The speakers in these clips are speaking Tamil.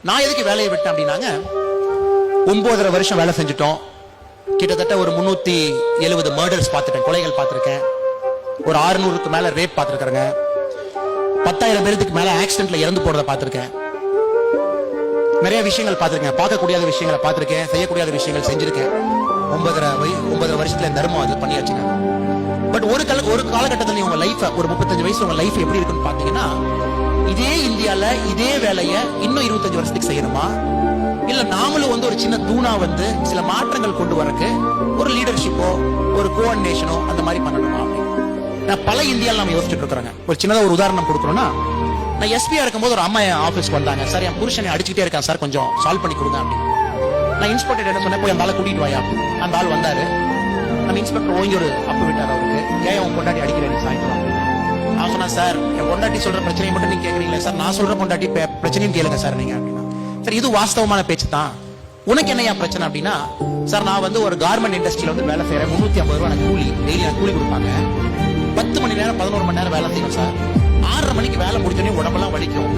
நான் எதுக்கு வேலையை விட்டேன் அப்படின்னாங்க, 9.5 வருஷம் வேலை செஞ்சுட்டோம். கிட்டத்தட்ட ஒரு 370 மர்டர்ஸ் பார்த்துட்டேன், கொலைகள் பார்த்திருக்கேன். ஒரு 600க்கு மேல ரேப் பார்த்திருக்கிறேங்க. 10,000 பேருக்கு மேல ஆக்சிடென்ட்ல இறந்து போறத பார்த்திருக்கேன். நிறைய விஷயங்கள் பார்த்திருக்கேன். பார்க்கக்கூடிய விஷயங்களை பார்த்திருக்கேன், செய்யக்கூடிய விஷயங்கள் செஞ்சிருக்கேன். 9.5 வருஷத்துல தர்மம் அது பண்ணியாச்சுங்க. பட் ஒரு காலகட்டத்தில் உங்க லைஃப், ஒரு 35 வயசு உங்க லைஃப் எப்படி இருக்குன்னு பாத்தீங்கன்னா, இதே இந்தியால இதே வேலையை இன்னும் 25 வருஷத்துக்கு செய்யணுமா, இல்ல நாமளும் ஒரு சின்ன தூணா சில மாற்றங்கள் கொண்டு வரக்கு ஒரு லீடர்ஷிப்போ ஒரு கோஆர்டினேஷனோ அந்த மாதிரி பண்ணணுமா அப்படின்னு நான் பல இந்தியாவில் நாம யோசிச்சுட்டு இருக்கிறாங்க. ஒரு சின்னதா ஒரு உதாரணம் கொடுக்கணும்னா, நான் எஸ்பியா இருக்கும்போது ஒரு அம்மா ஆபீஸ்க்கு வந்தாங்க. சார், என் புருஷனை அடிச்சுட்டே இருக்கான் சார், கொஞ்சம் சால்வ் பண்ணி கொடுங்க அப்படின்னு. நான் இன்ஸ்பெக்டர் என்ன சொன்னேன், போய் அந்த ஆளை கூட்டிட்டு வாயா. அந்த ஆள் வந்தாரு. நம்ம இன்ஸ்பெக்டர் ஓங்கி ஒரு அப்பு விட்டார் அவருக்கு. ஏன் உன் பொண்டாட்டி அடிக்கிறேன் சாயந்தரம்? அவன் சொன்னா, சார் என் பொண்டாட்டி சொல்ற பிரச்சனையை மட்டும் நீங்க கேட்கறீங்களா சார், நான் சொல்ற பொண்டாட்டி பிரச்சனையும் கேளுங்க சார் நீங்க அப்படின்னா. சார், இது வாஸ்தவமான பேச்சு தான், உனக்கு என்ன பிரச்சனை அப்படின்னா, சார் நான் ஒரு கார்மெண்ட் இண்டஸ்ட்ரியில வேலை செய்யறேன். 350 ரூபாய் எனக்கு கூலி, டெய்லி எனக்கு கூலி கொடுப்பாங்க. 10 மணி நேரம் 11 மணி நேரம் வேலை செய்யும் சார். 6:30 மணிக்கு வேலை முடிச்சோடனே உடம்பெல்லாம் வலிக்கும்.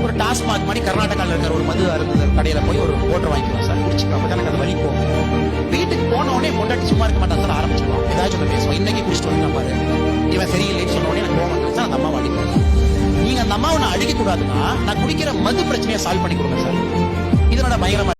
ஒரு டாஸ்மாக் மாதிரி கர்நாடகாவில் இருக்கிற ஒரு மது அருந்த கடையில போய் ஒரு ஓட்டர் வாங்கிக்கலாம் சார், குடிச்சுக்கலாம். அப்பதான் எனக்கு அது வலிக்கும். வீட்டுக்கு போன உடனே பொண்டாட்டி சும்மா இருக்க மாட்டான் சார், ஆரம்பிச்சிருவான் ஏதாச்சும் ஒன்று பேசுவோம். இன்னைக்கு குடிச்சிட்டு வந்து பாரு, இவன் சரியில்லைன்னு சொன்ன உடனே எனக்கு கோவம் வந்து சார், அந்த அம்மாவை அடிக்கிறேன். நீங்க அந்த அம்மாவை நான் அடிக்க கூடாதுன்னா, நான் குடிக்கிற மது பிரச்சனையை சால்வ் பண்ணி கொடுங்க சார். இதனோட பயங்கரமா